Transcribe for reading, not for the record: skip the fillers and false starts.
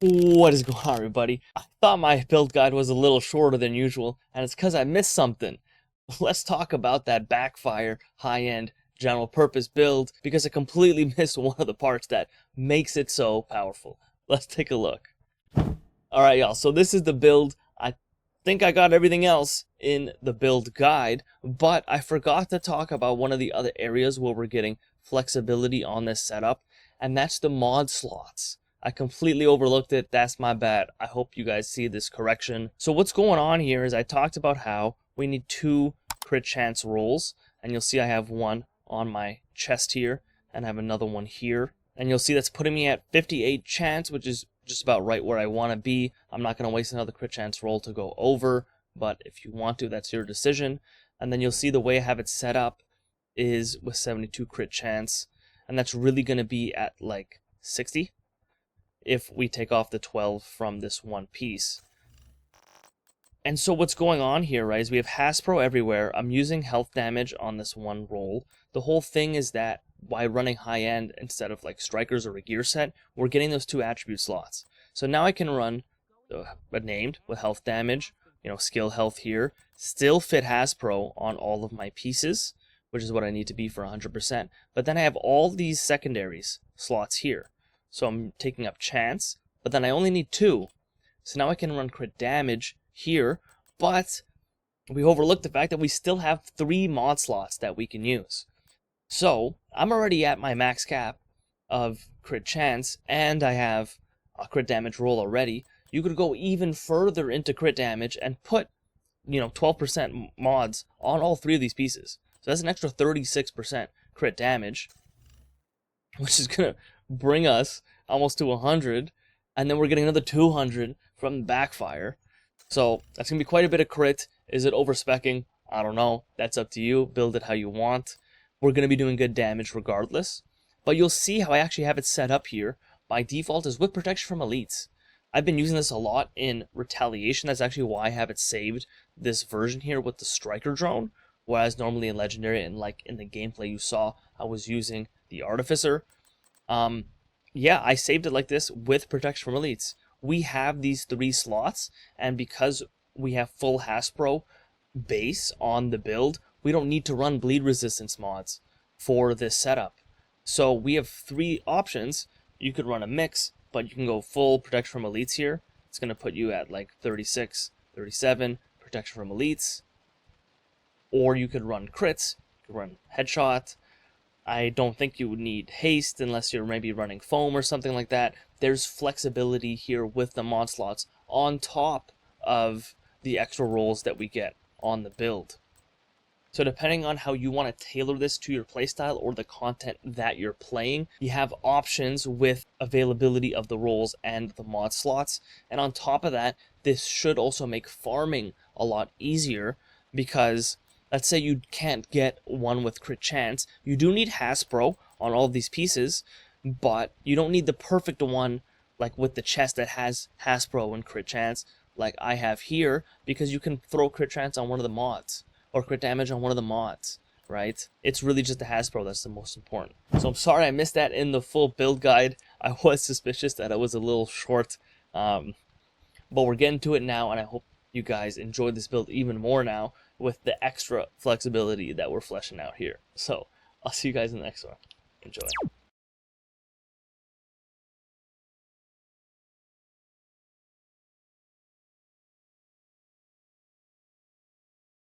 What is going on, everybody? I thought my build guide was a little shorter than usual, and it's because I missed something. Let's talk about that Backfire high-end general purpose build, because I completely missed one of the parts that makes it so powerful. Let's take a look. Alright, y'all, so this is the build. I think I got everything else in the build guide, but I forgot to talk about one of the other areas where we're getting flexibility on this setup, and that's the mod slots. I completely overlooked it. That's my bad. I hope you guys see this correction. So what's going on here is I talked about how we need 2 crit chance rolls, and you'll see I have one on my chest here and I have another one here, and you'll see that's putting me at 58 chance, which is just about right where I want to be. I'm not going to waste another crit chance roll to go over, but if you want to, that's your decision. And then you'll see the way I have it set up is with 72 crit chance, and that's really going to be at like 60 if we take off the 12 from this one piece. And so what's going on here, right, is we have Hasbro everywhere. I'm using health damage on this one roll. The whole thing is that by running high end instead of like strikers or a gear set, we're getting those 2 attribute slots. So now I can run a named with health damage, skill health here, still fit Hasbro on all of my pieces, which is what I need to be for 100%. But then I have all these secondaries slots here. So I'm taking up chance, but then I only need 2. So now I can run crit damage here, but we overlooked the fact that we still have 3 mod slots that we can use. So I'm already at my max cap of crit chance, and I have a crit damage roll already. You could go even further into crit damage and put 12% mods on all 3 of these pieces. So that's an extra 36% crit damage, which is going to bring us almost to 100, and then we're getting another 200 from the Backfire. So that's going to be quite a bit of crit. Is it overspecking? I don't know. That's up to you. Build it how you want. We're going to be doing good damage regardless. But you'll see how I actually have it set up here. By default is with protection from elites. I've been using this a lot in retaliation. That's actually why I have it saved this version here with the striker drone. Whereas normally in legendary and like in the gameplay you saw, I was using the artificer. Yeah, I saved it like this with protection from elites. We have these 3 slots, and because we have full Hasbro base on the build, we don't need to run bleed resistance mods for this setup. So we have 3 options. You could run a mix, but you can go full protection from elites here. It's going to put you at like 36, 37 protection from elites. Or you could run crits, you could run headshot. I don't think you would need haste unless you're maybe running foam or something like that. There's flexibility here with the mod slots on top of the extra rolls that we get on the build. So depending on how you want to tailor this to your playstyle or the content that you're playing, you have options with availability of the rolls and the mod slots. And on top of that, this should also make farming a lot easier, because let's say you can't get one with crit chance. You do need Hasbro on all of these pieces, but you don't need the perfect one like with the chest that has Hasbro and crit chance like I have here, because you can throw crit chance on one of the mods or crit damage on one of the mods, right? It's really just the Hasbro that's the most important. So I'm sorry I missed that in the full build guide. I was suspicious that it was a little short, but we're getting to it now, and I hope you guys enjoy this build even more now with the extra flexibility that we're fleshing out here. So I'll see you guys in the next one. Enjoy.